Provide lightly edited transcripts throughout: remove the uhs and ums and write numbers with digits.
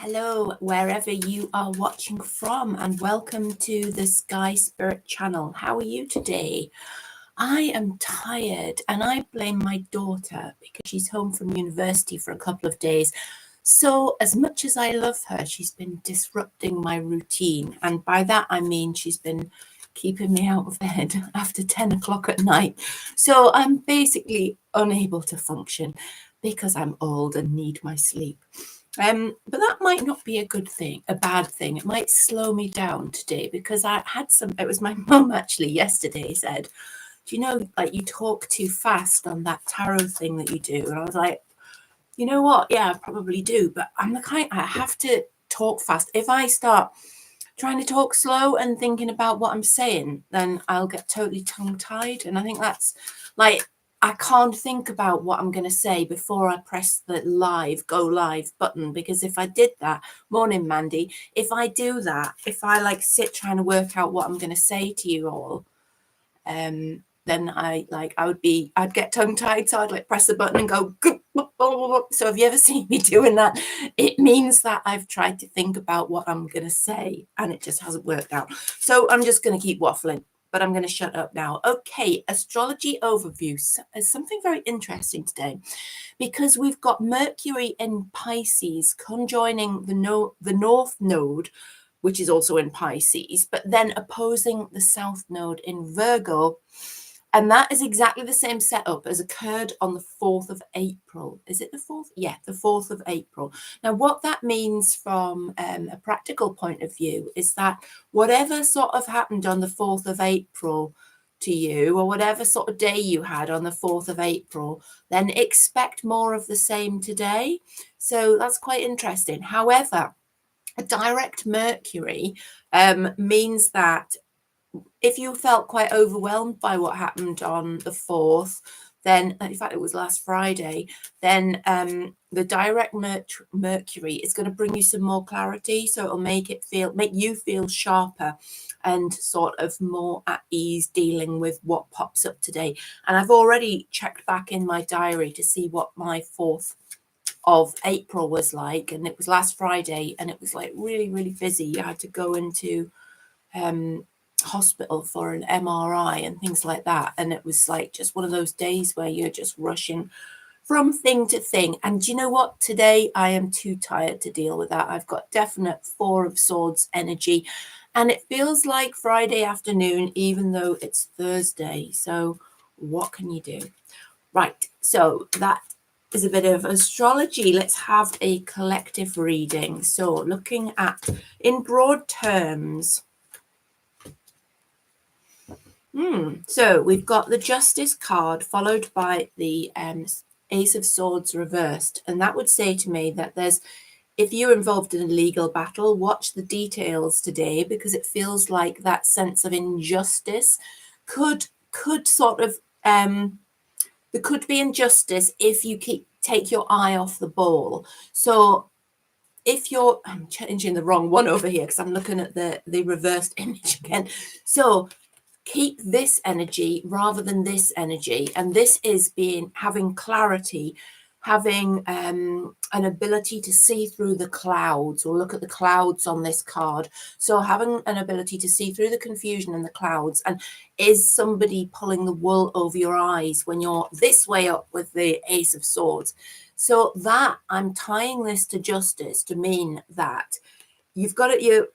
Hello, wherever you are watching from, and welcome to the Sky Spirit channel. How are you today? I am tired, and I blame my daughter because she's home from university for a couple of days. So, as much as I love her, she's been disrupting my routine. And by that, I mean she's been keeping me out of bed after 10 o'clock at night. So, I'm basically unable to function because I'm old and need my sleep. But that might not be a good thing, a bad thing. It might slow me down today because I had it was my mum actually yesterday said, do you know, like you talk too fast on that tarot thing that you do? And I was like, you know what? Yeah, I probably do. But I'm the kind, I have to talk fast. If I start trying to talk slow and thinking about what I'm saying, then I'll get totally tongue-tied. And I think that's like, I can't think about what I'm going to say before I press the go live button. Because if I did that, morning, Mandy, if I do that, if I like sit trying to work out what I'm going to say to you all, then I'd get tongue-tied, so I'd like press the button and go. So have you ever seen me doing that? It means that I've tried to think about what I'm going to say and it just hasn't worked out. So I'm just going to keep waffling, but I'm going to shut up now. Okay, astrology overview is something very interesting today because we've got Mercury in Pisces conjoining the North Node, which is also in Pisces, but then opposing the South Node in Virgo. And that is exactly the same setup as occurred on the 4th of April. Is it the 4th? Yeah, the 4th of April. Now, what that means from a practical point of view is that whatever sort of happened on the 4th of April to you, or whatever sort of day you had on the 4th of April, then expect more of the same today. So that's quite interesting. However, a direct Mercury means that if you felt quite overwhelmed by what happened on the 4th, then, in fact, it was last Friday, then the direct Mercury is going to bring you some more clarity. So it'll make you feel sharper and sort of more at ease dealing with what pops up today. And I've already checked back in my diary to see what my 4th of April was like, and it was last Friday, and it was like really, really busy. You had to go into hospital for an MRI and things like that, and it was like just one of those days where you're just rushing from thing to thing. And do you know what? Today I am too tired to deal with that. I've got definite Four of Swords energy, and it feels like Friday afternoon, even though it's Thursday. So what can you do? Right, so that is a bit of astrology. Let's have a collective reading. So looking at, in broad terms, so we've got the Justice card followed by the Ace of Swords reversed. And that would say to me that if you're involved in a legal battle, watch the details today, because it feels like that sense of injustice could sort of there could be injustice if you take your eye off the ball. So if I'm changing the wrong one over here because I'm looking at the reversed image again. So keep this energy rather than this energy. And this is having clarity, having an ability to see through the clouds, or look at the clouds on this card. So having an ability to see through the confusion and the clouds. And is somebody pulling the wool over your eyes when you're this way up with the Ace of Swords? So that I'm tying this to justice to mean that you've got it. You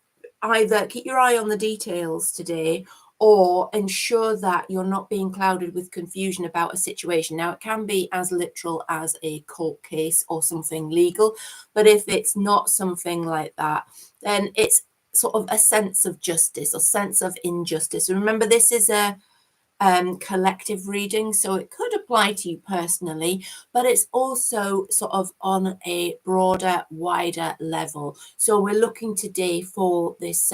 either keep your eye on the details today, or ensure that you're not being clouded with confusion about a situation. Now, it can be as literal as a court case or something legal, but if it's not something like that, then it's sort of a sense of justice or sense of injustice. And remember, this is a collective reading, so it could apply to you personally, but it's also sort of on a broader, wider level. So we're looking today for this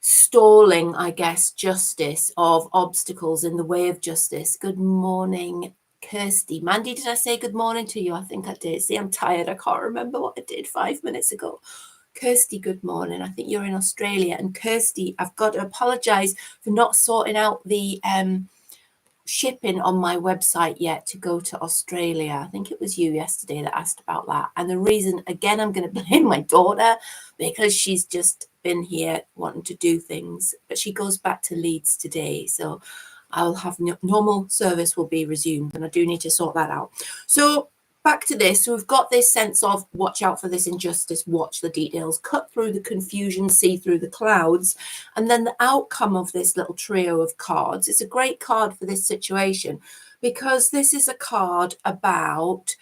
stalling, I guess, justice, of obstacles in the way of justice. Good morning, Kirsty. Mandy, did I say good morning to you? I think I did. See, I'm tired. I can't remember what I did 5 minutes ago. Kirsty, good morning. I think you're in Australia. And Kirsty, I've got to apologize for not sorting out the shipping on my website yet to go to Australia. I think it was you yesterday that asked about that. And the reason, again, I'm going to blame my daughter, because she's just been here wanting to do things, but she goes back to Leeds today. So I'll have normal service will be resumed, and I do need to sort that out. So back to this. So we've got this sense of watch out for this injustice, watch the details, cut through the confusion, see through the clouds. And then the outcome of this little trio of cards, it's a great card for this situation, because this is a card about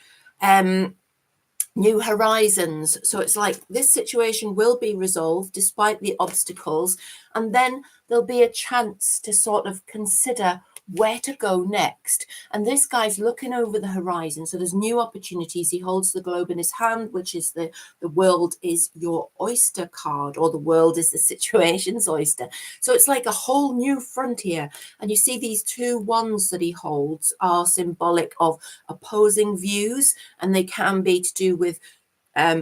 new horizons. So it's like this situation will be resolved despite the obstacles, and then there'll be a chance to sort of consider where to go next. And this guy's looking over the horizon, so there's new opportunities. He holds the globe in his hand, which is the world is your oyster card, or the world is the situation's oyster. So it's like a whole new frontier. And you see these two wands that he holds are symbolic of opposing views, and they can be to do with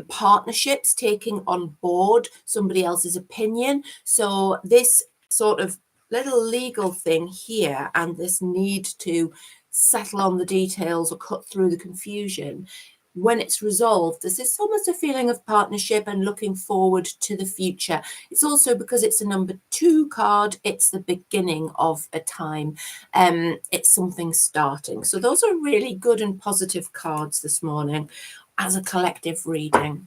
partnerships, taking on board somebody else's opinion. So this sort of little legal thing here, and this need to settle on the details or cut through the confusion, when it's resolved, there's almost a feeling of partnership and looking forward to the future. It's also, because it's a number 2 card, it's the beginning of a time. It's something starting. So those are really good and positive cards this morning as a collective reading.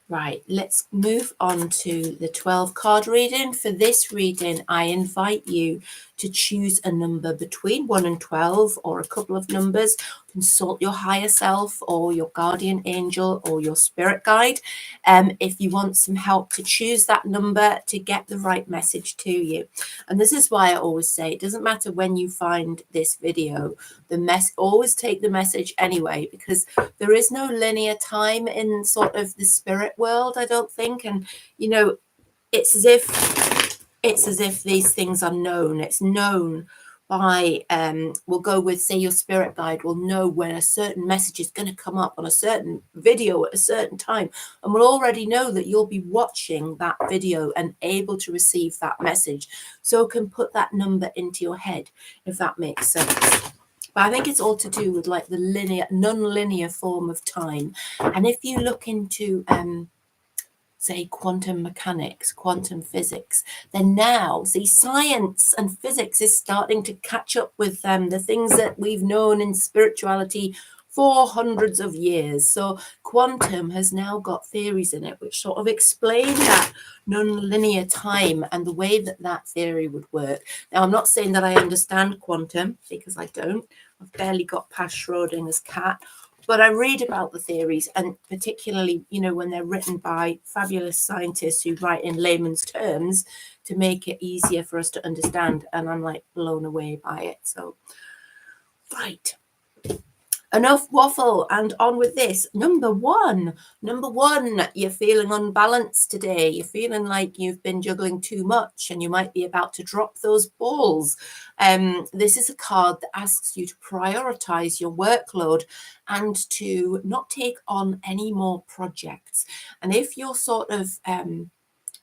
Right, let's move on to the 12 card reading. For this reading, I invite you to choose a number between 1 and 12, or a couple of numbers. Consult your higher self or your guardian angel or your spirit guide if you want some help to choose that number to get the right message to you. And this is why I always say it doesn't matter when you find this video, always take the message anyway, because there is no linear time in sort of the spirit world, I don't think. And you know, it's as if these things are known. It's known by we'll go with, say, your spirit guide will know when a certain message is going to come up on a certain video at a certain time, and will already know that you'll be watching that video and able to receive that message, so can put that number into your head, if that makes sense. But I think it's all to do with like the non-linear form of time. And if you look into say quantum mechanics, quantum physics, then now see science and physics is starting to catch up with the things that we've known in spirituality for hundreds of years. So quantum has now got theories in it which sort of explain that non-linear time and the way that that theory would work. Now, I'm not saying that I understand quantum, because I don't. I've barely got past Schrodinger's cat. But I read about the theories, and particularly, you know, when they're written by fabulous scientists who write in layman's terms to make it easier for us to understand. And I'm like blown away by it. So, right. Enough waffle, and on with this. Number one, you're feeling unbalanced today. You're feeling like you've been juggling too much and you might be about to drop those balls. This is a card that asks you to prioritize your workload and to not take on any more projects. And if you're sort of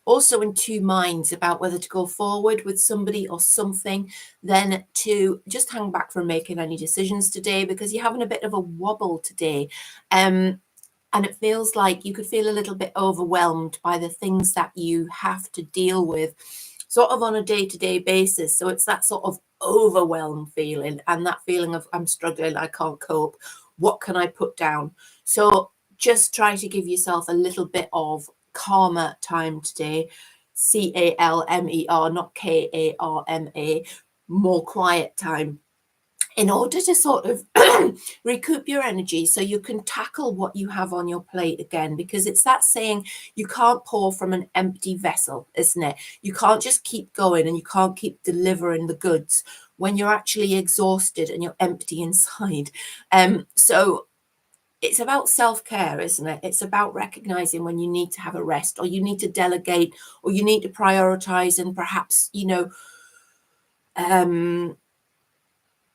also in two minds about whether to go forward with somebody or something, then to just hang back from making any decisions today, because you're having a bit of a wobble today. And it feels like you could feel a little bit overwhelmed by the things that you have to deal with sort of on a day-to-day basis. So it's that sort of overwhelmed feeling, and that feeling of I'm struggling, I can't cope. What can I put down? So just try to give yourself a little bit of calmer time today. CALMER, not KARMA, more quiet time, in order to sort of recoup your energy so you can tackle what you have on your plate again. Because it's that saying, you can't pour from an empty vessel, isn't it? You can't just keep going, and you can't keep delivering the goods when you're actually exhausted and you're empty inside. So it's about self-care, isn't it? It's about recognizing when you need to have a rest, or you need to delegate, or you need to prioritize, and perhaps, you know,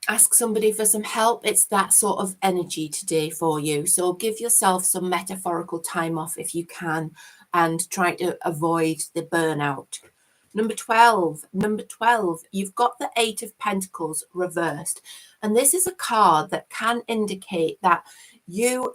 ask somebody for some help. It's that sort of energy today for you. So give yourself some metaphorical time off if you can, and try to avoid the burnout. Number 12, you've got the Eight of Pentacles reversed. And this is a card that can indicate that you,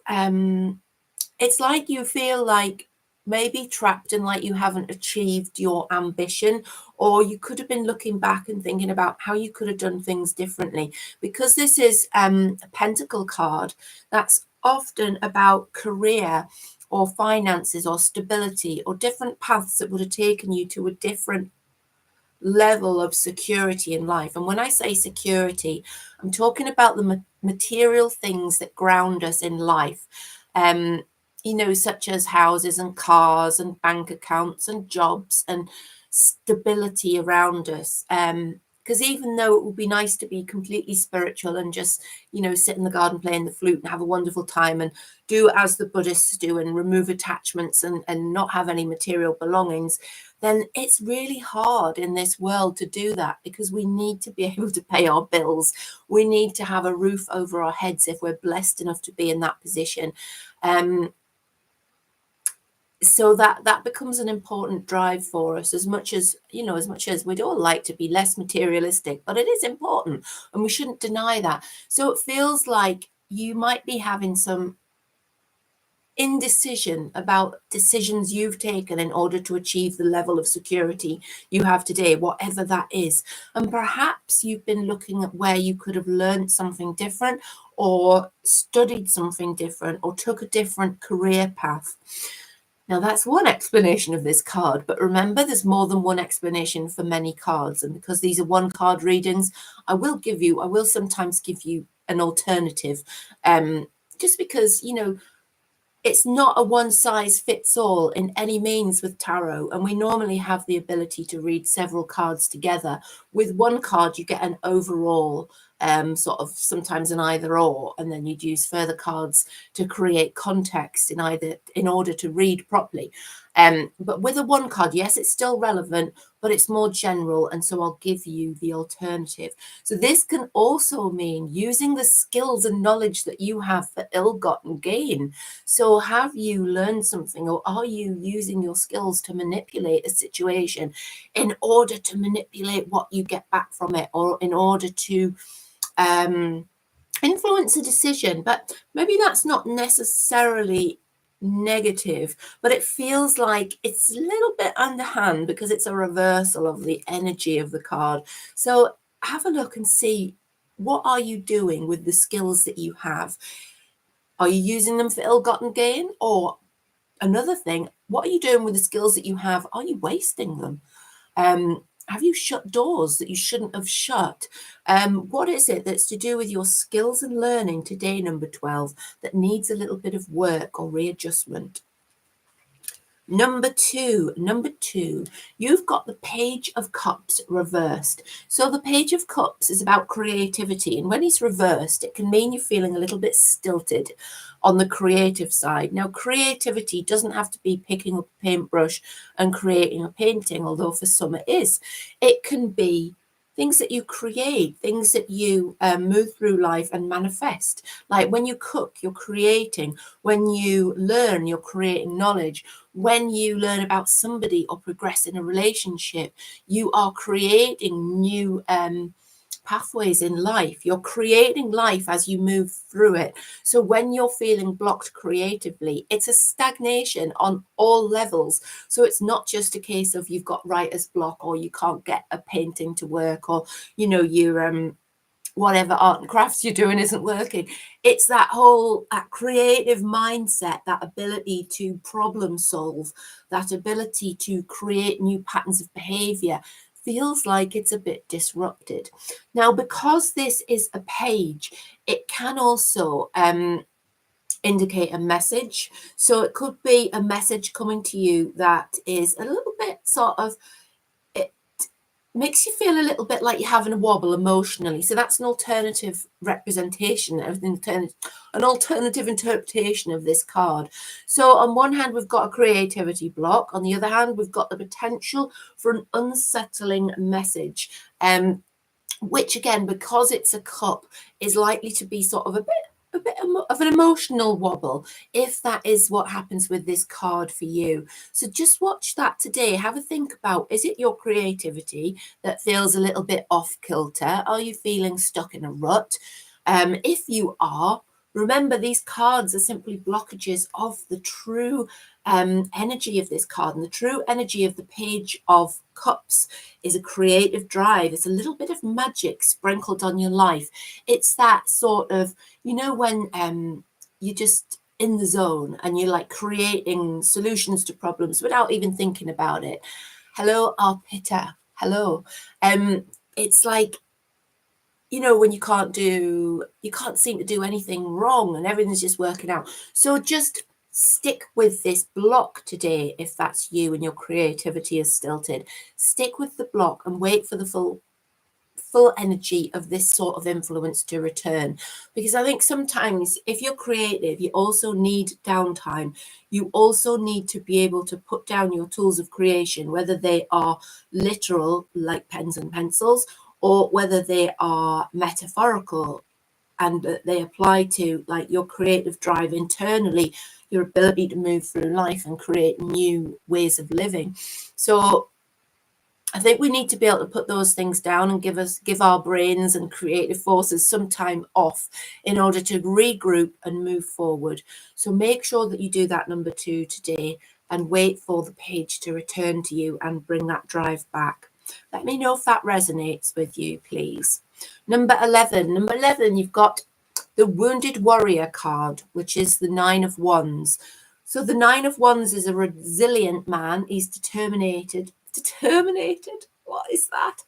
it's like you feel like maybe trapped and like you haven't achieved your ambition, or you could have been looking back and thinking about how you could have done things differently. Because this is a Pentacle card, that's often about career or finances or stability or different paths that would have taken you to a different level of security in life. And when I say security, I'm talking about the material things that ground us in life, such as houses and cars and bank accounts and jobs and stability around us. Because even though it would be nice to be completely spiritual and just, sit in the garden playing the flute and have a wonderful time and do as the Buddhists do and remove attachments and not have any material belongings, then it's really hard in this world to do that, because we need to be able to pay our bills. We need to have a roof over our heads if we're blessed enough to be in that position. So that becomes an important drive for us, as much as we'd all like to be less materialistic, but it is important and we shouldn't deny that. So it feels like you might be having some indecision about decisions you've taken in order to achieve the level of security you have today, whatever that is. And perhaps you've been looking at where you could have learned something different or studied something different or took a different career path. Now, that's one explanation of this card, but remember, there's more than one explanation for many cards. And because these are one card readings, I will sometimes give you an alternative, just because, it's not a one size fits all in any means with tarot. And we normally have the ability to read several cards together. With one card, you get an overall, sort of sometimes an either or, and then you'd use further cards to create context in order to read properly. But with a one card, yes, it's still relevant, but it's more general. And so I'll give you the alternative. So this can also mean using the skills and knowledge that you have for ill-gotten gain. So have you learned something, or are you using your skills to manipulate a situation in order to manipulate what you get back from it, or in order to influence a decision? But maybe that's not necessarily negative, but it feels like it's a little bit underhand because it's a reversal of the energy of the card. So have a look and see, what are you doing with the skills that you have? Are you using them for ill-gotten gain? Or another thing, what are you doing with the skills that you have? Are you wasting them? Have you shut doors that you shouldn't have shut? What is it that's to do with your skills and learning today, number 12, that needs a little bit of work or readjustment? Number two, you've got the Page of Cups reversed. So the Page of Cups is about creativity. And when it's reversed, it can mean you're feeling a little bit stilted on the creative side. Now, creativity doesn't have to be picking up a paintbrush and creating a painting, although for some it is. It can be things that you create, things that you move through life and manifest. Like when you cook, you're creating. When you learn, you're creating knowledge. When you learn about somebody or progress in a relationship, you are creating new pathways in life. You're creating life as you move through it. So when you're feeling blocked creatively, it's a stagnation on all levels. So it's not just a case of you've got writer's block, or you can't get a painting to work, or you're whatever art and crafts you're doing isn't working. It's that creative mindset, that ability to problem solve, that ability to create new patterns of behavior feels like it's a bit disrupted. Now, because this is a page, it can also indicate a message. So it could be a message coming to you that is a little bit sort of, makes you feel a little bit like you're having a wobble emotionally. So that's an alternative representation, an alternative interpretation of this card. So on one hand, we've got a creativity block. On the other hand, we've got the potential for an unsettling message, which again, because it's a cup, is likely to be sort of a a bit of an emotional wobble, if that is what happens with this card for you. So just watch that today. Have a think about, is it your creativity that feels a little bit off kilter? Are you feeling stuck in a rut? If you are, remember these cards are simply blockages of the true energy of this card. And the true energy of the Page of Cups is a creative drive. It's a little bit of magic sprinkled on your life. It's that sort of, you know, when you're just in the zone and you're like creating solutions to problems without even thinking about it. Hello, Arpita. Hello. It's like, you know, when you can't seem to do anything wrong and everything's just working out. So just stick with this block today. If that's you and your creativity is stilted, stick with the block and wait for the full energy of this sort of influence to return. Because I think sometimes if you're creative, you also need downtime. You also need to be able to put down your tools of creation, whether they are literal like pens and pencils, or whether they are metaphorical and they apply to like your creative drive internally, your ability to move through life and create new ways of living. So I think we need to be able to put those things down and give our brains and creative forces some time off in order to regroup and move forward. So make sure that you do that number 2 today and wait for the page to return to you and bring that drive back. Let me know if that resonates with you, please. Number 11. Number 11, you've got the Wounded Warrior card, which is the 9 of Wands. So the 9 of Wands is a resilient man. He's determined. What is that?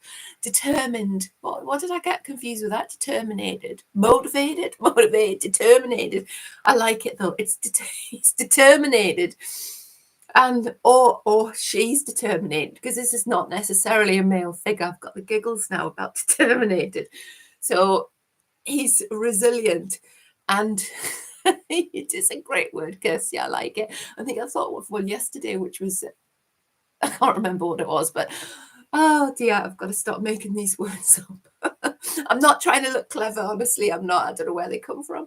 Determined. What did I get confused with that? Determined. Motivated. Determined. I like it though. It's determined. And or she's determined, because this is not necessarily a male figure. I've got the giggles now about determined. So he's resilient, and it is a great word, Kirsty. I like it. I think I thought of one yesterday, which was, I can't remember what it was, but oh dear, I've got to stop making these words up. I'm not trying to look clever, honestly. I'm not. I don't know where they come from.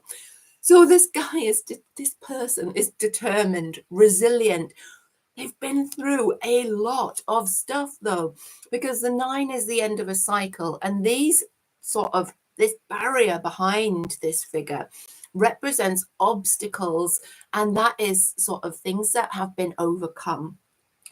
So this person is determined, resilient. They've been through a lot of stuff though, because the 9 is the end of a cycle, and this barrier behind this figure represents obstacles, and that is sort of things that have been overcome.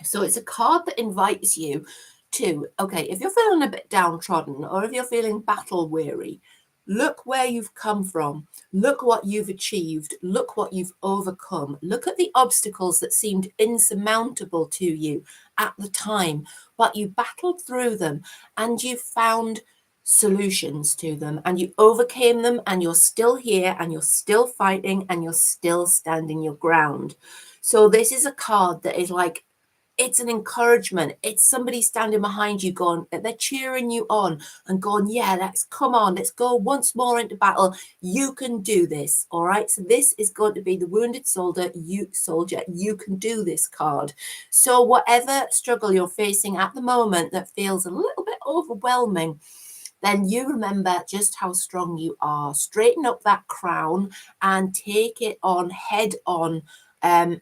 So it's a card that invites you to, okay, if you're feeling a bit downtrodden or if you're feeling battle weary, look where you've come from. Look what you've achieved. Look what you've overcome. Look at the obstacles that seemed insurmountable to you at the time, but you battled through them and you found solutions to them and you overcame them, and you're still here and you're still fighting and you're still standing your ground. So this is a card that is like, it's an encouragement. It's somebody standing behind you going, they're cheering you on and going, yeah, let's go once more into battle. You can do this. All right. So this is going to be the Wounded Soldier. You can do this card. So whatever struggle you're facing at the moment that feels a little bit overwhelming, then you remember just how strong you are. Straighten up that crown and take it on head on.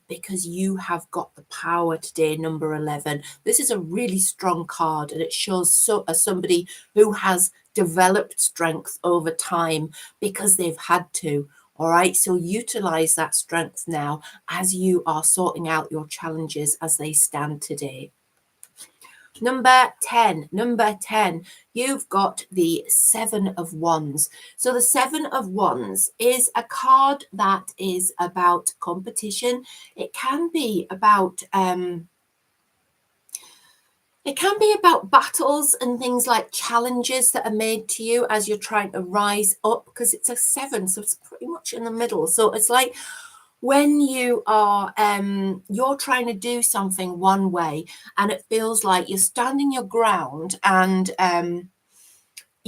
Because you have got the power today, number 11. This is a really strong card, and it shows somebody who has developed strength over time because they've had to. All right, so utilize that strength now as you are sorting out your challenges as they stand today. Number 10, you've got the 7 of Wands. So the 7 of Wands is a card that is about competition. It can be about battles and things like challenges that are made to you as you're trying to rise up, because it's a 7, so it's pretty much in the middle. So it's like when you are you're trying to do something one way and it feels like you're standing your ground, and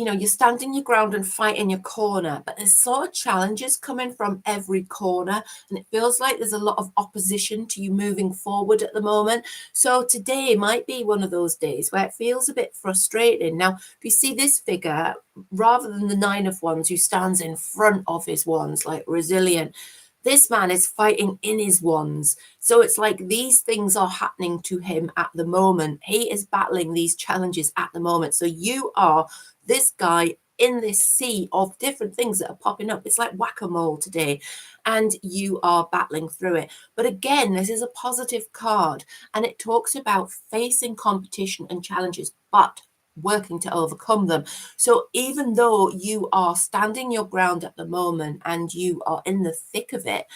you're standing your ground and fighting your corner, but there's sort of challenges coming from every corner, and it feels like there's a lot of opposition to you moving forward at the moment. So today might be one of those days where it feels a bit frustrating. Now, if you see this figure, rather than the 9 of Wands who stands in front of his wands, like resilient, this man is fighting in his wands. So it's like these things are happening to him at the moment. He is battling these challenges at the moment. So you are this guy in this sea of different things that are popping up. It's like whack-a-mole today, and you are battling through it. But again, this is a positive card, and it talks about facing competition and challenges, but working to overcome them. So even though you are standing your ground at the moment and you are in the thick of it,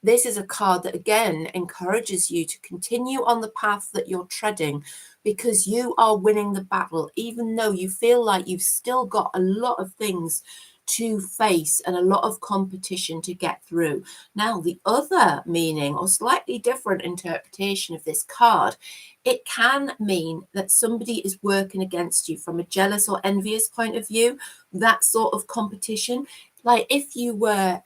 this is a card that again encourages you to continue on the path that you're treading, because you are winning the battle, even though you feel like you've still got a lot of things to face and a lot of competition to get through. Now, the other meaning or slightly different interpretation of this card, it can mean that somebody is working against you from a jealous or envious point of view, that sort of competition. Like if you were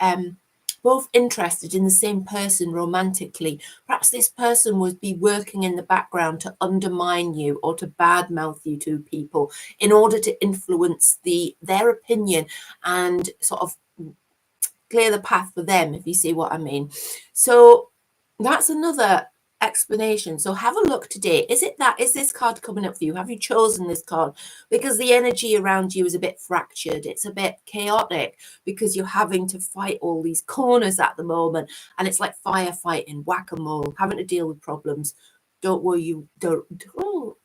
both interested in the same person romantically, perhaps this person would be working in the background to undermine you or to badmouth you to people in order to influence their opinion and sort of clear the path for them, if you see what I mean. So that's another explanation. So have a look today. Is this card coming up for you? Have you chosen this card? Because the energy around you is a bit fractured. It's a bit chaotic because you're having to fight all these corners at the moment. And it's like firefighting, whack-a-mole, having to deal with problems. Don't worry,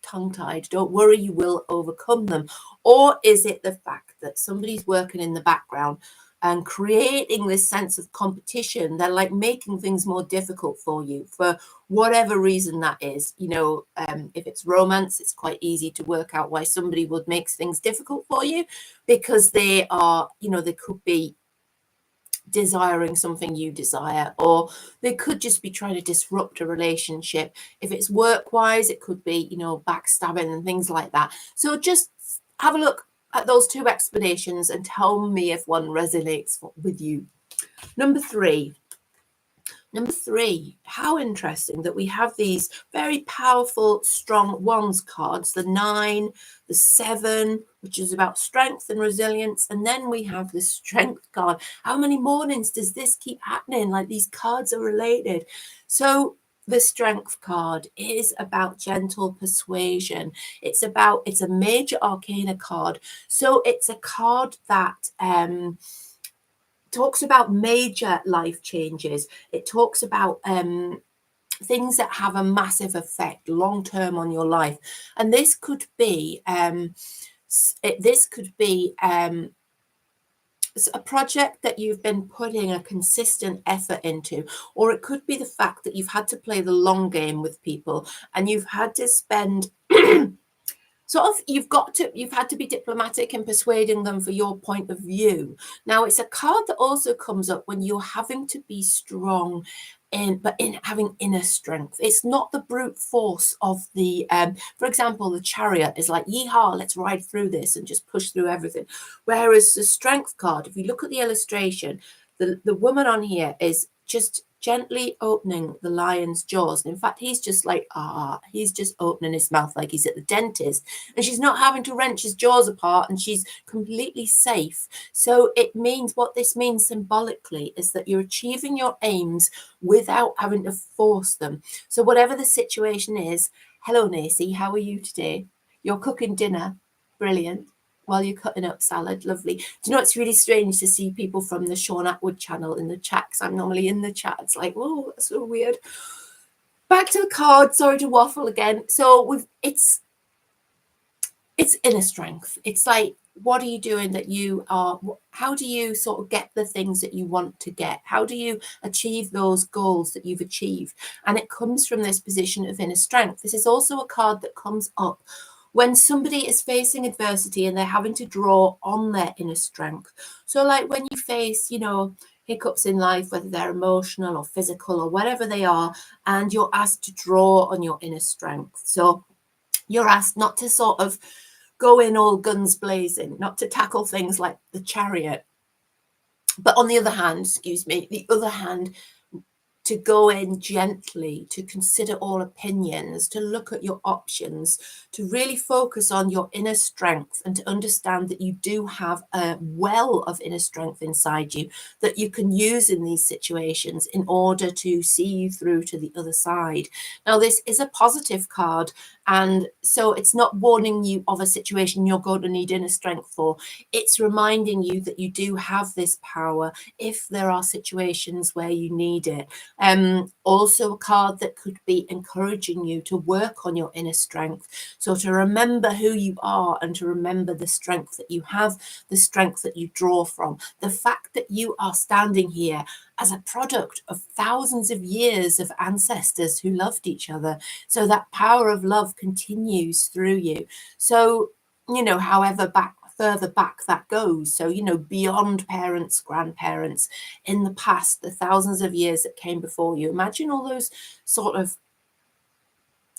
tongue-tied. Don't worry, you will overcome them. Or is it the fact that somebody's working in the background and creating this sense of competition? They're like making things more difficult for you for whatever reason that is. If it's romance, it's quite easy to work out why somebody would make things difficult for you, because they are, they could be desiring something you desire, or they could just be trying to disrupt a relationship. If it's work-wise, it could be, backstabbing and things like that. So just have a look at those two explanations and tell me if one resonates with you. Number three, how interesting that we have these very powerful, strong wands cards, the 9, the 7, which is about strength and resilience. And then we have the strength card. How many mornings does this keep happening? Like these cards are related. So the strength card is about gentle persuasion. It's a major arcana card. So it's a card that talks about major life changes. It talks about things that have a massive effect long term on your life, and this could be a project that you've been putting a consistent effort into, or it could be the fact that you've had to play the long game with people and you've had to spend you've had to be diplomatic in persuading them for your point of view. Now, it's a card that also comes up when you're having to be strong in having inner strength. It's not the brute force of the, for example, the Chariot is like, yeehaw, let's ride through this and just push through everything. Whereas the strength card, if you look at the illustration, the woman on here is just gently opening the lion's jaws. And in fact, he's just like, he's just opening his mouth like he's at the dentist. And she's not having to wrench his jaws apart, and she's completely safe. So what this means symbolically is that you're achieving your aims without having to force them. So whatever the situation is, hello, Nacy, how are you today? You're cooking dinner. Brilliant. While you're cutting up salad. Lovely. Do you know, it's really strange to see people from the Sean Atwood channel in the chat, because I'm normally in the chat. It's like, oh, that's so weird. Back to the card. Sorry to waffle again. So it's inner strength. It's like, what are you doing that you are, how do you sort of get the things that you want to get? How do you achieve those goals that you've achieved? And it comes from this position of inner strength. This is also a card that comes up when somebody is facing adversity and they're having to draw on their inner strength. So like when you face, hiccups in life, whether they're emotional or physical or whatever they are, and you're asked to draw on your inner strength. So you're asked not to sort of go in all guns blazing, not to tackle things like the Chariot. But on the other hand, to go in gently, to consider all opinions, to look at your options, to really focus on your inner strength and to understand that you do have a well of inner strength inside you that you can use in these situations in order to see you through to the other side. Now, this is a positive card, and so it's not warning you of a situation you're going to need inner strength for. It's reminding you that you do have this power if there are situations where you need it. Also a card that could be encouraging you to work on your inner strength. So to remember who you are and to remember the strength that you have, the strength that you draw from, the fact that you are standing here as a product of thousands of years of ancestors who loved each other. So that power of love continues through you. So, however further back that goes. So, beyond parents, grandparents, in the past, the thousands of years that came before you. Imagine all those sort of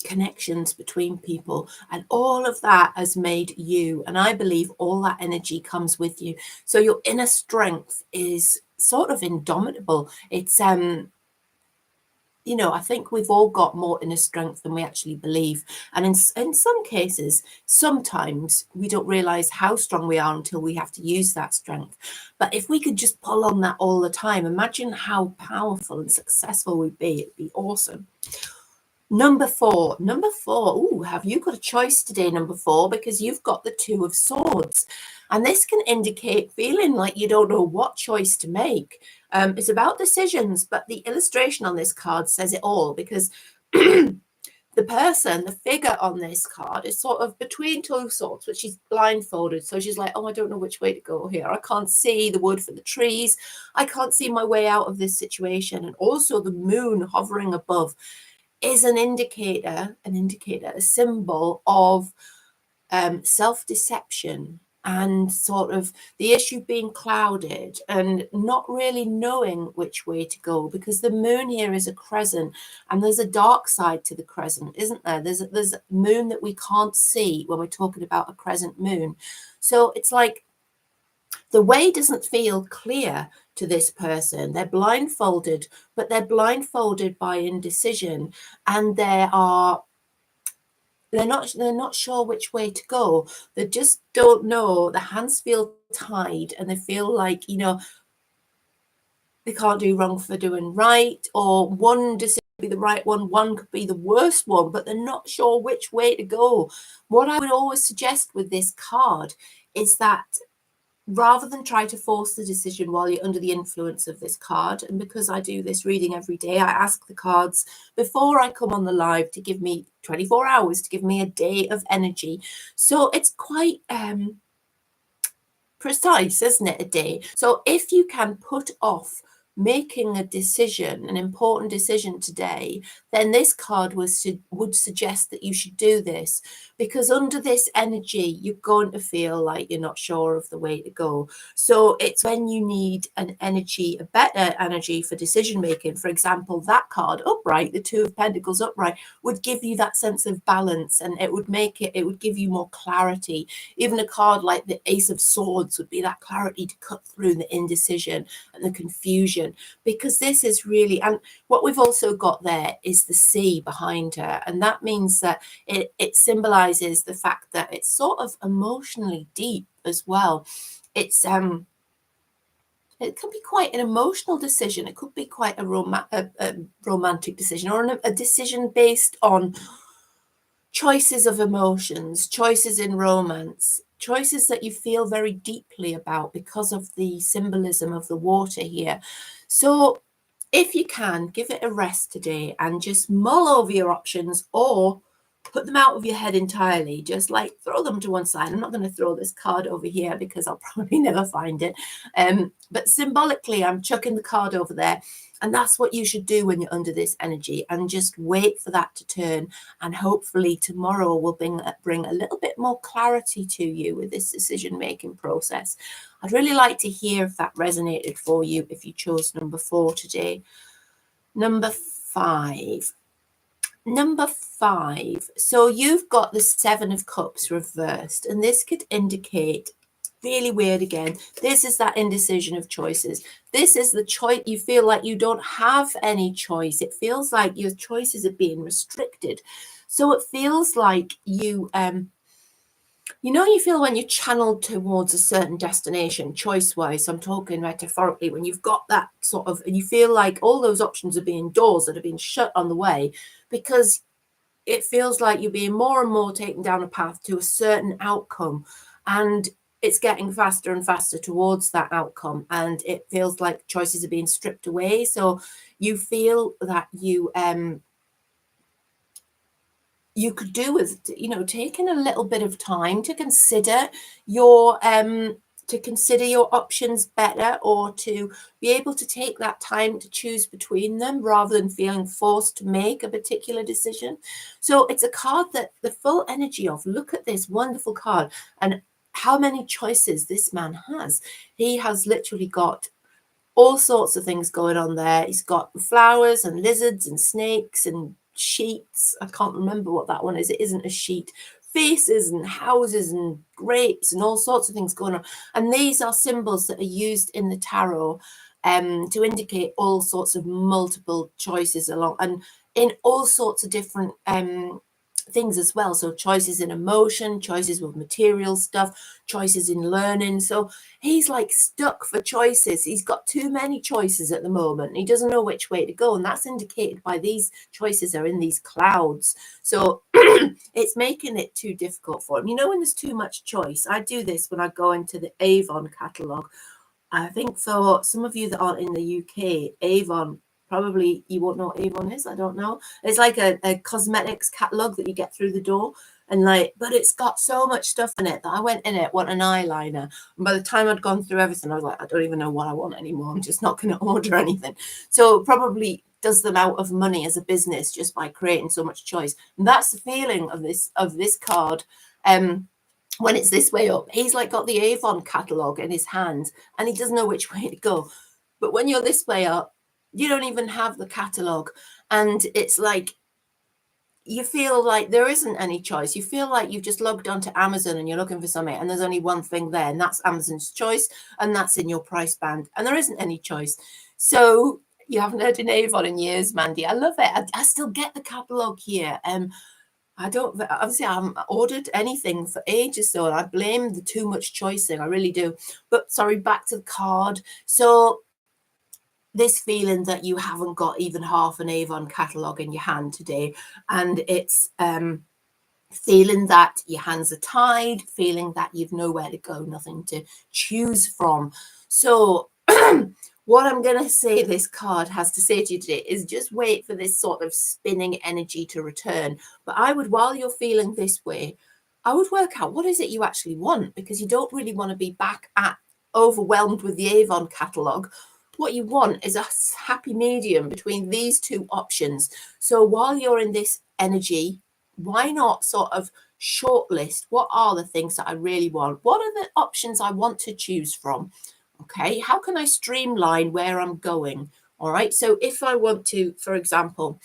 connections between people, and all of that has made you. And I believe all that energy comes with you. So your inner strength is sort of indomitable. It's I think we've all got more inner strength than we actually believe. And in some cases, sometimes we don't realize how strong we are until we have to use that strength. But if we could just pull on that all the time, imagine how powerful and successful we'd be. It'd be awesome. Number four. Ooh, have you got a choice today, number four? Because you've got the Two of Swords. And this can indicate feeling like you don't know what choice to make. It's about decisions, but the illustration on this card says it all, because the figure on this card is sort of between two swords, but she's blindfolded. So she's like, oh, I don't know which way to go here. I can't see the wood for the trees. I can't see my way out of this situation. And also the moon hovering above is an indicator, a symbol of self-deception and sort of the issue being clouded and not really knowing which way to go, because the moon here is a crescent and there's a dark side to the crescent, isn't there? There's a moon that we can't see when we're talking about a crescent moon. So it's like the way doesn't feel clear to this person. They're blindfolded, but they're blindfolded by indecision, and they're not sure which way to go. They just don't know. The hands feel tied and they feel like, they can't do wrong for doing right, or one decision could be the right one could be the worst one, but they're not sure which way to go. What I would always suggest with this card is that rather than try to force the decision while you're under the influence of this card, and because I do this reading every day, I ask the cards before I come on the live to give me 24 hours, to give me a day of energy. So it's quite precise, isn't it, a day? So if you can put off making a decision, an important decision today, then this card would suggest that you should do this, because under this energy, you're going to feel like you're not sure of the way to go. So it's when you need a better energy for decision making. For example, that card upright, the Two of Pentacles upright, would give you that sense of balance, and it would give you more clarity. Even a card like the Ace of Swords would be that clarity to cut through the indecision and the confusion, because this is really, and what we've also got there is the sea behind her, and that means that it symbolizes the fact that it's sort of emotionally deep as well. It can be quite an emotional decision. It could be quite a romantic decision, or a decision based on choices of emotions, choices in romance, choices that you feel very deeply about because of the symbolism of the water here. So if you can, give it a rest today and just mull over your options, or put them out of your head entirely. Just like throw them to one side. I'm not going to throw this card over here because I'll probably never find it. But symbolically, I'm chucking the card over there. And that's what you should do when you're under this energy, and just wait for that to turn. And hopefully tomorrow will bring a little bit more clarity to you with this decision-making process. I'd really like to hear if that resonated for you, if you chose number 4 today. Number 5. Number 5. So you've got the 7 of Cups reversed, and this could indicate, really weird again, this is that indecision of choices. This is the choice. You feel like you don't have any choice. It feels like your choices are being restricted. So it feels like you you feel when you're channeled towards a certain destination, choice-wise, I'm talking metaphorically, when you've got that sort of, and you feel like all those options are being doors that are being shut on the way, because it feels like you're being more and more taken down a path to a certain outcome, and it's getting faster and faster towards that outcome, and it feels like choices are being stripped away. So you feel that you could do with taking a little bit of time to consider your options better, or to be able to take that time to choose between them rather than feeling forced to make a particular decision. So it's a card that the full energy of, look at this wonderful card and how many choices this man has. He has literally got all sorts of things going on there. He's got flowers and lizards and snakes and sheets. I can't remember what that one is. It isn't a sheet. Faces and houses and grapes and all sorts of things going on. And these are symbols that are used in the tarot to indicate all sorts of multiple choices along, and in all sorts of different things as well. So choices in emotion, choices with material stuff, choices in learning. So he's like stuck for choices. He's got too many choices at the moment. He doesn't know which way to go. And that's indicated by these choices are in these clouds. So it's making it too difficult for him. When there's too much choice, I do this when I go into the Avon catalogue. I think for some of you that aren't in the UK, Avon, probably you won't know what Avon is. I don't know. It's like a cosmetics catalogue that you get through the door. And but it's got so much stuff in it that I went in it, want an eyeliner. And by the time I'd gone through everything, I was like, I don't even know what I want anymore. I'm just not going to order anything. So it probably does them out of money as a business just by creating so much choice. And that's the feeling of this card. When it's this way up, he's like got the Avon catalogue in his hands and he doesn't know which way to go. But when you're this way up, you don't even have the catalogue, and it's like you feel like there isn't any choice. You feel like you've just logged onto Amazon and you're looking for something, and there's only one thing there, and that's Amazon's choice, and that's in your price band, and there isn't any choice. So you haven't heard an Avon in years, Mandy. I love it. I still get the catalogue here. I haven't ordered anything for ages, so I blame the too much choice thing. I really do. But sorry, back to the card. So this feeling that you haven't got even half an Avon catalogue in your hand today, and it's feeling that your hands are tied, feeling that you've nowhere to go, nothing to choose from. So what I'm going to say this card has to say to you today is just wait for this sort of spinning energy to return. But I would, while you're feeling this way, I would work out what is it you actually want, because you don't really want to be back at overwhelmed with the Avon catalogue. What you want is a happy medium between these two options. So while you're in this energy, why not sort of shortlist what are the things that I really want? What are the options I want to choose from? Okay, how can I streamline where I'm going? All right, so if I want to, for example,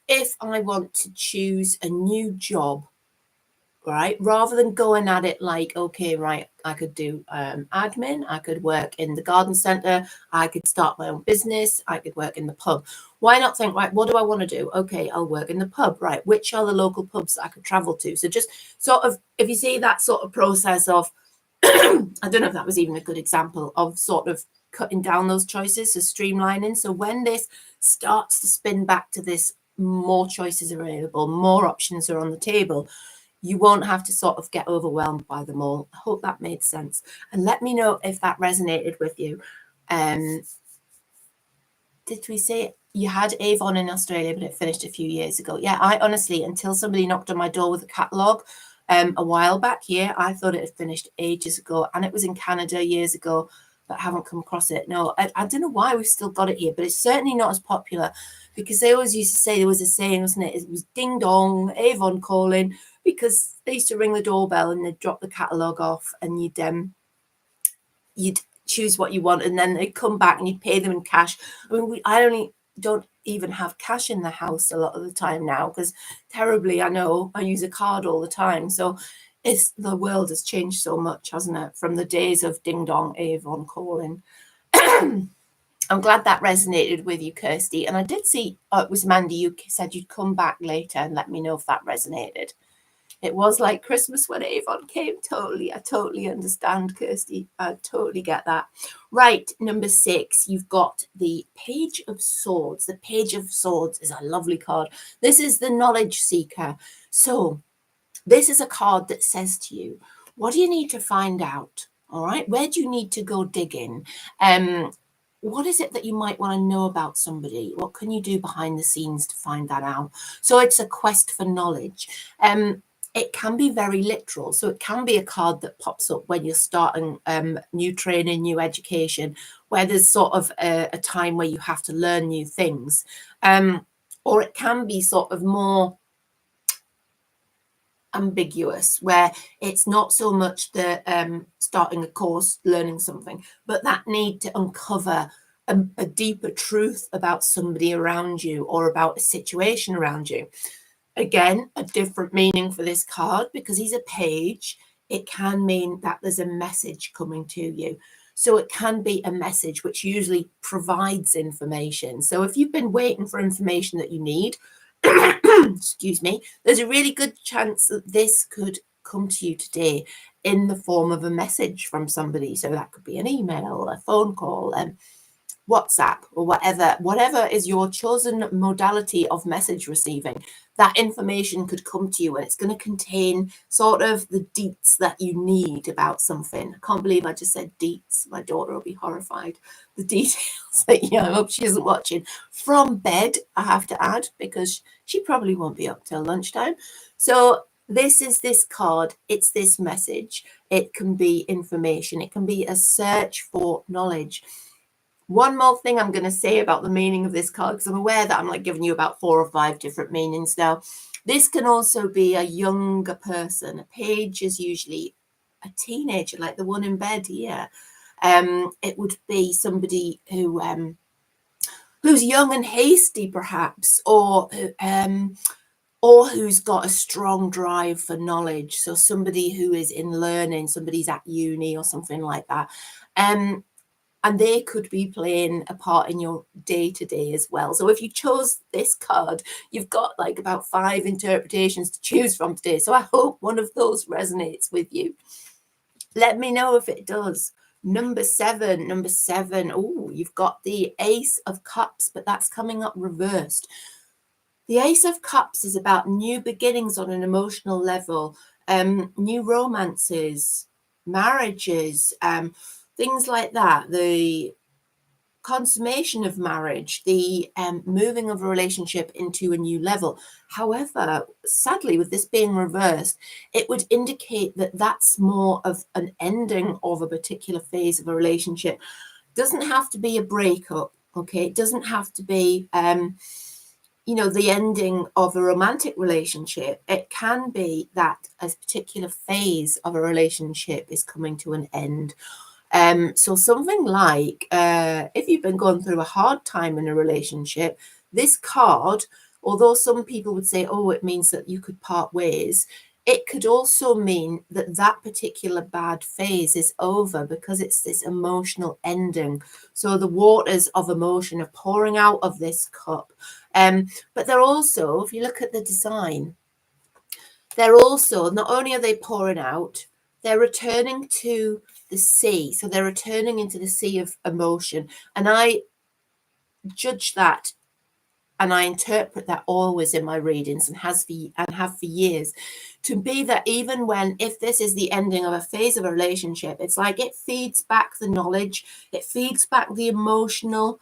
if I want to choose a new job, right, rather than going at it like, okay, right, I could do admin, I could work in the garden centre, I could start my own business, I could work in the pub. Why not think, right, what do I want to do? Okay, I'll work in the pub. Right, which are the local pubs that I could travel to? So just sort of, if you see that sort of process of I don't know if that was even a good example of sort of cutting down those choices, so streamlining. So when this starts to spin back to this, more choices are available, more options are on the table, you won't have to sort of get overwhelmed by them all. I hope that made sense. And let me know if that resonated with you. Did we say you had Avon in Australia, but it finished a few years ago? Yeah, I honestly, until somebody knocked on my door with a catalogue a while back here, I thought it had finished ages ago, and it was in Canada years ago, but I haven't come across it. No, I don't know why we've still got it here, but it's certainly not as popular, because they always used to say, there was a saying, wasn't it? It was ding dong, Avon calling, because they used to ring the doorbell and they'd drop the catalogue off, and you'd choose what you want, and then they'd come back and you'd pay them in cash. I mean, don't even have cash in the house a lot of the time now, because terribly, I know I use a card all the time. So the world has changed so much, hasn't it? From the days of ding dong Avon calling. I'm glad that resonated with you, Kirsty. And I did see, it was Mandy, you said you'd come back later and let me know if that resonated. It was like Christmas when Avon came. Totally. I totally understand, Kirsty. I totally get that. Right. Number 6, you've got the Page of Swords. The Page of Swords is a lovely card. This is the knowledge seeker. So this is a card that says to you, what do you need to find out? All right. Where do you need to go digging? What is it that you might want to know about somebody? What can you do behind the scenes to find that out? So it's a quest for knowledge. It can be very literal. So it can be a card that pops up when you're starting new training, new education, where there's sort of a time where you have to learn new things. Or it can be sort of more ambiguous, where it's not so much the starting a course, learning something, but that need to uncover a deeper truth about somebody around you or about a situation around you. Again, a different meaning for this card, because he's a page. It can mean that there's a message coming to you. So it can be a message which usually provides information. So if you've been waiting for information that you need, excuse me, there's a really good chance that this could come to you today in the form of a message from somebody. So that could be an email, a phone call, WhatsApp, or whatever is your chosen modality of message receiving. That information could come to you, and it's going to contain sort of the deets that you need about something. I can't believe I just said deets. My daughter will be horrified. The details that, I hope she isn't watching from bed, I have to add, because she probably won't be up till lunchtime. So this is this card. It's this message. It can be information. It can be a search for knowledge. One more thing I'm going to say about the meaning of this card, because I'm aware that I'm like giving you about 4 or 5 different meanings now. This can also be a younger person. A page is usually a teenager, like the one in bed here. It would be somebody who who's young and hasty, perhaps, or who's got a strong drive for knowledge. So somebody who is in learning, somebody's at uni or something like that. And they could be playing a part in your day-to-day as well. So if you chose this card, you've got like about 5 interpretations to choose from today. So I hope one of those resonates with you. Let me know if it does. Number 7. Oh, you've got the Ace of Cups, but that's coming up reversed. The Ace of Cups is about new beginnings on an emotional level, new romances, marriages, things like that, the consummation of marriage, the moving of a relationship into a new level. However, sadly, with this being reversed, it would indicate that that's more of an ending of a particular phase of a relationship. It doesn't have to be a breakup, okay? It doesn't have to be, the ending of a romantic relationship. It can be that a particular phase of a relationship is coming to an end. So something like, if you've been going through a hard time in a relationship, this card, although some people would say, oh, it means that you could part ways, it could also mean that that particular bad phase is over, because it's this emotional ending. So the waters of emotion are pouring out of this cup. But they're also, if you look at the design, they're also, not only are they pouring out, they're returning to the sea. So they're returning into the sea of emotion. And I judge that, and I interpret that always in my readings, and have for years, to be that even if this is the ending of a phase of a relationship, it's like it feeds back the knowledge, it feeds back the emotional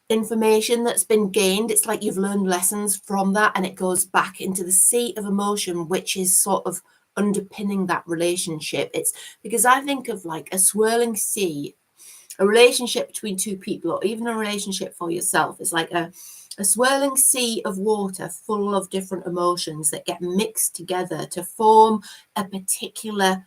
information that's been gained. It's like you've learned lessons from that, and it goes back into the sea of emotion, which is sort of underpinning that relationship. It's because I think of like a swirling sea. A relationship between 2 people, or even a relationship for yourself, is like a swirling sea of water full of different emotions that get mixed together to form a particular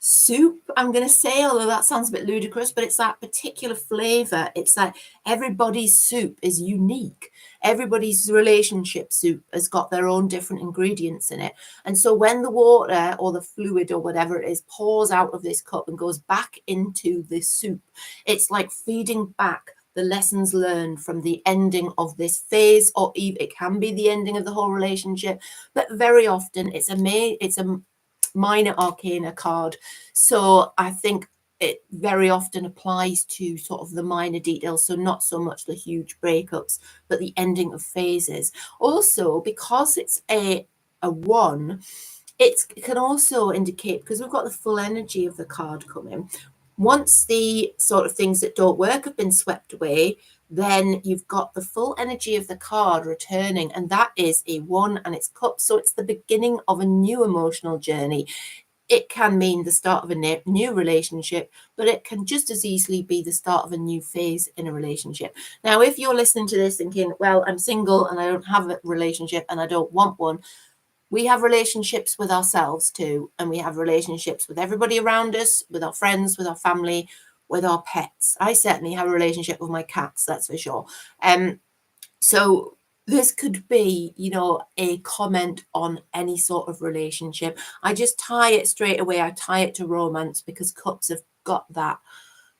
soup, I'm going to say, although that sounds a bit ludicrous, but it's that particular flavor. It's that everybody's soup is unique. Everybody's relationship soup has got their own different ingredients in it. And so when the water or the fluid or whatever it is pours out of this cup and goes back into the soup, it's like feeding back the lessons learned from the ending of this phase, or it can be the ending of the whole relationship. But very often it's a minor arcana card. So I think it very often applies to sort of the minor details. So not so much the huge breakups, but the ending of phases. Also, because it's a one, it can also indicate, because we've got the full energy of the card coming, once the sort of things that don't work have been swept away, then you've got the full energy of the card returning, and that is a one and it's cups. So it's the beginning of a new emotional journey. It can mean the start of a new relationship, but it can just as easily be the start of a new phase in a relationship. Now, if you're listening to this thinking, well, I'm single and I don't have a relationship and I don't want one, we have relationships with ourselves too, and we have relationships with everybody around us, with our friends, with our family, with our pets. I certainly have a relationship with my cats, that's for sure. So this could be, a comment on any sort of relationship. I just tie it straight away. I tie it to romance because cups have got that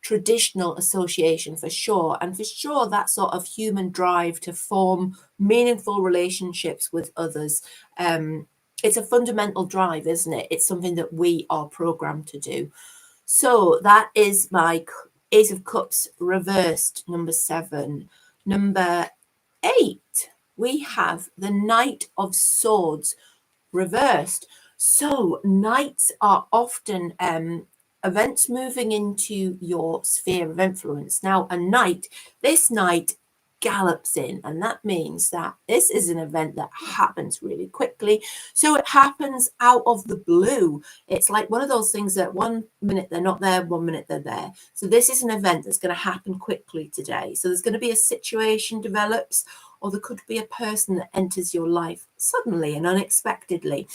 traditional association for sure. And for sure, that sort of human drive to form meaningful relationships with others. It's a fundamental drive, isn't it? It's something that we are programmed to do. So that is my Ace of Cups reversed, number 7. Number 8, we have the Knight of Swords reversed. So knights are often events moving into your sphere of influence. Now, this knight gallops in, and that means that this is an event that happens really quickly. So it happens out of the blue. It's like one of those things that 1 minute they're not there, 1 minute they're there. So this is an event that's going to happen quickly today. So there's going to be a situation develops, or there could be a person that enters your life suddenly and unexpectedly.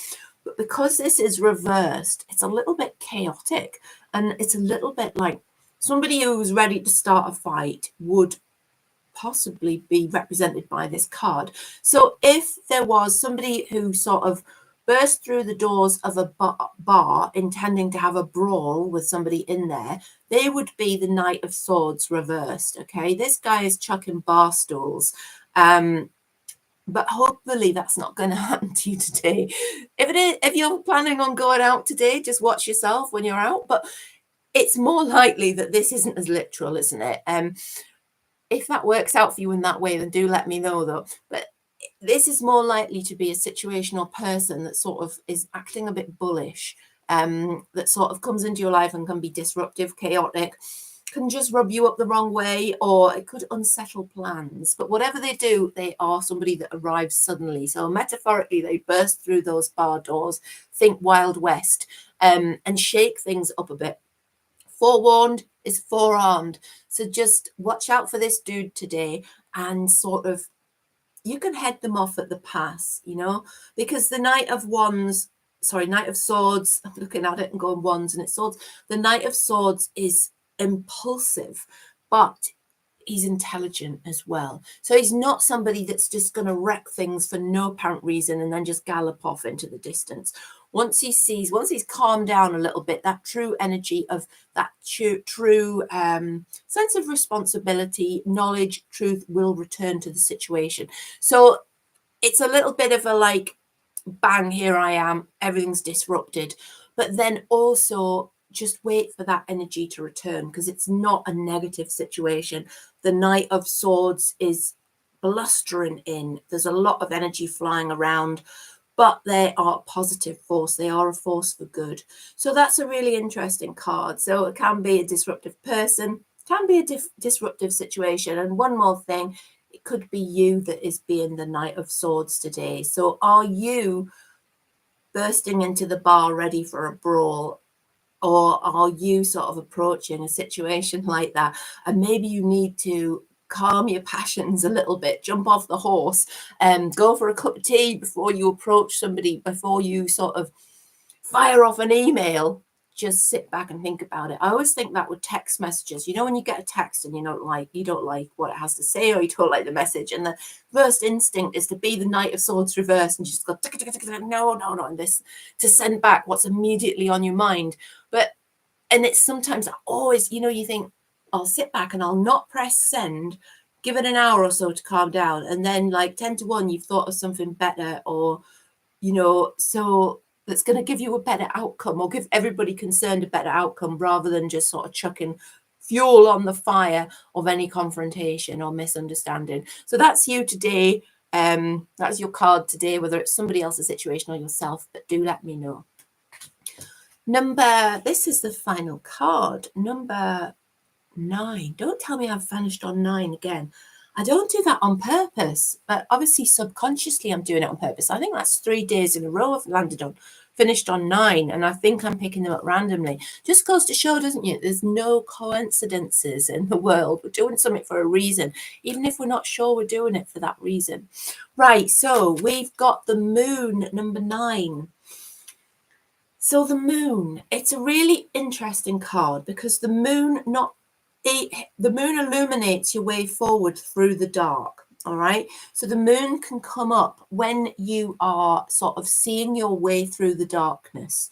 But because this is reversed, it's a little bit chaotic, and it's a little bit like somebody who's ready to start a fight would possibly be represented by this card. So if there was somebody who sort of burst through the doors of a bar intending to have a brawl with somebody in there, they would be the Knight of Swords reversed. Okay, this guy is chucking bar stools. But hopefully that's not going to happen to you today. If you're planning on going out today, just watch yourself when you're out. But it's more likely that this isn't as literal, isn't it? If that works out for you in that way, then do let me know, though. But this is more likely to be a situation or person that sort of is acting a bit bullish, that sort of comes into your life and can be disruptive, chaotic, can just rub you up the wrong way, or it could unsettle plans. But whatever they do, they are somebody that arrives suddenly. So metaphorically, they burst through those bar doors, think Wild West, and shake things up a bit. Forewarned is forearmed. So just watch out for this dude today, and sort of you can head them off at the pass, because the Knight of Swords, I'm looking at it and going wands and it's swords. The Knight of Swords is impulsive, but he's intelligent as well. So he's not somebody that's just going to wreck things for no apparent reason and then just gallop off into the distance. Once he's calmed down a little bit, that true energy of that true sense of responsibility, knowledge, truth will return to the situation. So it's a little bit of a like, bang, here I am, everything's disrupted. But then also just wait for that energy to return, because it's not a negative situation. The Knight of Swords is blustering in. There's a lot of energy flying around, but they are a positive force. They are a force for good. So that's a really interesting card. So it can be a disruptive person, can be a disruptive situation. And one more thing, it could be you that is being the Knight of Swords today. So are you bursting into the bar ready for a brawl? Or are you sort of approaching a situation like that? And maybe you need to calm your passions a little bit, jump off the horse and go for a cup of tea before you approach somebody, before you sort of fire off an email. just sit back and think about it. I always think that with text messages, you know, when you get a text and you don't like what it has to say, or you don't like the message, and the first instinct is to be the Knight of Swords reverse and just go no, and this, to send back what's immediately on your mind. And it's sometimes always, you know, you think, I'll sit back and I'll not press send, give it an hour or so to calm down, and then like 10 to 1 you've thought of something better, or you know, so that's going to give you a better outcome, or give everybody concerned a better outcome, rather than just sort of chucking fuel on the fire of any confrontation or misunderstanding. So that's you today. That's your card today, whether it's somebody else's situation or yourself, but do let me know. This is the final card, number 9. Don't tell me I've vanished on 9 again. I don't do that on purpose, but obviously subconsciously I'm doing it on purpose. I think that's 3 days in a row I've finished on 9, and I think I'm picking them up randomly. Just goes to show, doesn't it? There's no coincidences in the world. We're doing something for a reason, even if we're not sure we're doing it for that reason. Right, so we've got the moon, number 9. So the moon, it's a really interesting card, because the moon illuminates your way forward through the dark. All right. So the moon can come up when you are sort of seeing your way through the darkness.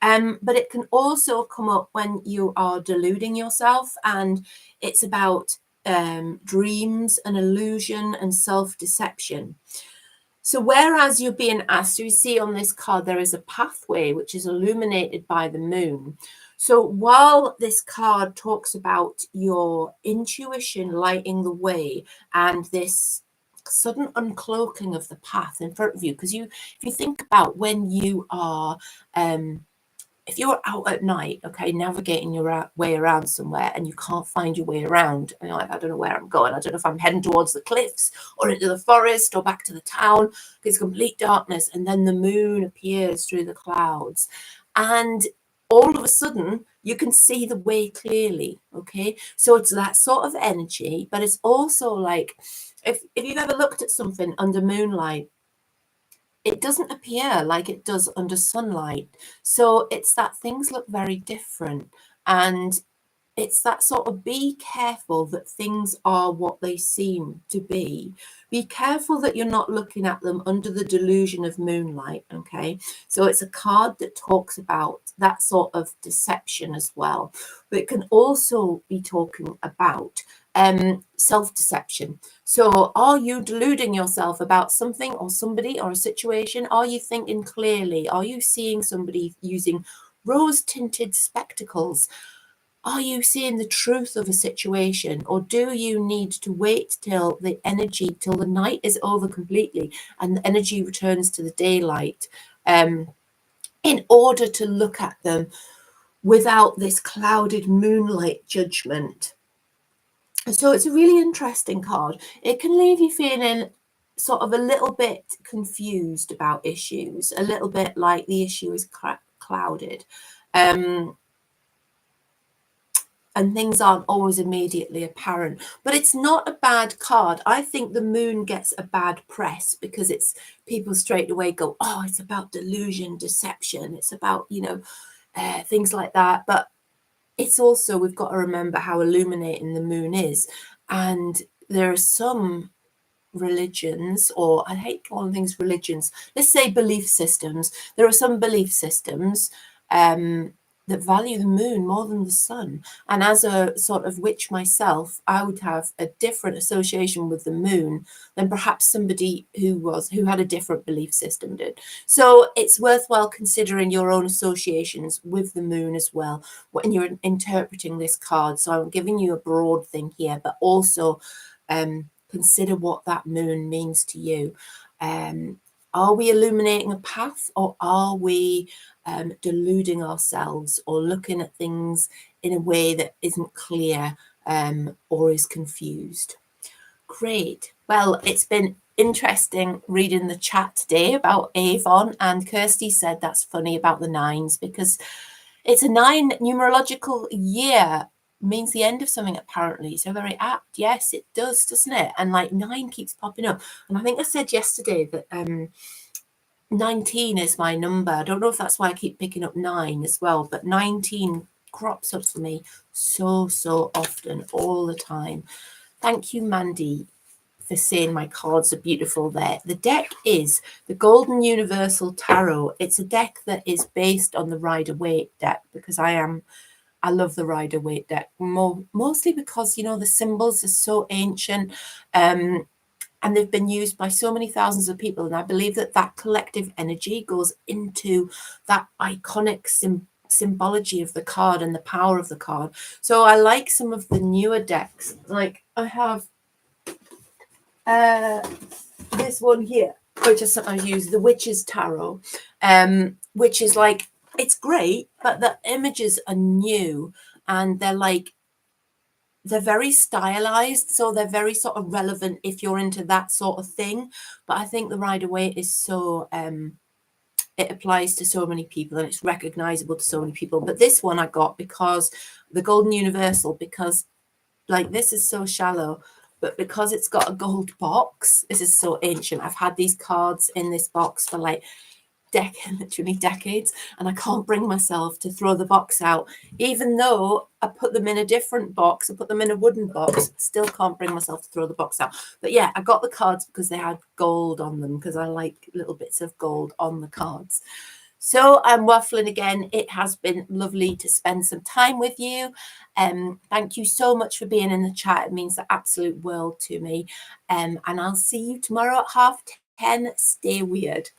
But it can also come up when you are deluding yourself, and it's about dreams and illusion and self-deception. So whereas you're being asked, you see on this card, there is a pathway which is illuminated by the moon. So while this card talks about your intuition lighting the way and this sudden uncloaking of the path in front of you, because if you think about when you are if you're out at night, okay, navigating your way around somewhere, and you can't find your way around, and you're like, I don't know where I'm going. I don't know if I'm heading towards the cliffs or into the forest or back to the town. It's complete darkness. And then the moon appears through the clouds. And all of a sudden, you can see the way clearly, okay? So it's that sort of energy, but it's also like, if you've ever looked at something under moonlight, it doesn't appear like it does under sunlight. So it's that things look very different. And it's that sort of, be careful that things are what they seem to be. Be careful that you're not looking at them under the delusion of moonlight, okay? So it's a card that talks about that sort of deception as well. But it can also be talking about self-deception. So are you deluding yourself about something or somebody or a situation? Are you thinking clearly? Are you seeing somebody using rose-tinted spectacles? Are you seeing the truth of a situation, or do you need to wait till the night is over completely and the energy returns to the daylight in order to look at them without this clouded moonlight judgment? So it's a really interesting card. It can leave you feeling sort of a little bit confused about issues, a little bit like the issue is clouded. And things aren't always immediately apparent, but it's not a bad card. I think the moon gets a bad press because it's people straight away go, oh, it's about delusion, deception. It's about, things like that. But it's also, we've got to remember how illuminating the moon is. And there are some religions, or I hate calling things religions, let's say belief systems. There are some belief systems that value the moon more than the sun. And as a sort of witch myself, I would have a different association with the moon than perhaps somebody who had a different belief system did. So it's worthwhile considering your own associations with the moon as well when you're interpreting this card. So I'm giving you a broad thing here, but also consider what that moon means to you. Are we illuminating a path, or are we deluding ourselves, or looking at things in a way that isn't clear or is confused? Great. Well, it's been interesting reading the chat today about Avon, and Kirsty said that's funny about the 9s, because it's a 9 numerological year, means the end of something apparently. So very apt. Yes, it does, doesn't it? And like 9 keeps popping up. And I think I said yesterday that 19 is my number. I don't know if that's why I keep picking up 9 as well, but 19 crops up for me so often, all the time. Thank you, Mandy, for saying my cards are beautiful there. The deck is the Golden Universal Tarot. It's a deck that is based on the Rider-Waite deck because I love the Rider-Waite deck mostly because, you know, the symbols are so ancient, and they've been used by so many thousands of people. And I believe that that collective energy goes into that iconic symbology of the card and the power of the card. So I like some of the newer decks. Like I have this one here, which I sometimes use, the Witch's Tarot, which is like, it's great, but the images are new and they're very stylized, so they're very sort of relevant if you're into that sort of thing. But I think the Rider-Waite is so it applies to so many people and it's recognizable to so many people. But this one I got because the Golden Universal, because like this is so shallow, but because it's got a gold box, this is so ancient. I've had these cards in this box for like literally decades, and I can't bring myself to throw the box out, even though I put them in a different box. I put them in a wooden box, still can't bring myself to throw the box out. But yeah, I got the cards because they had gold on them, because I like little bits of gold on the cards. So I'm waffling again. It has been lovely to spend some time with you. Thank you so much for being in the chat. It means the absolute world to me. And I'll see you tomorrow at 10:30. Stay weird.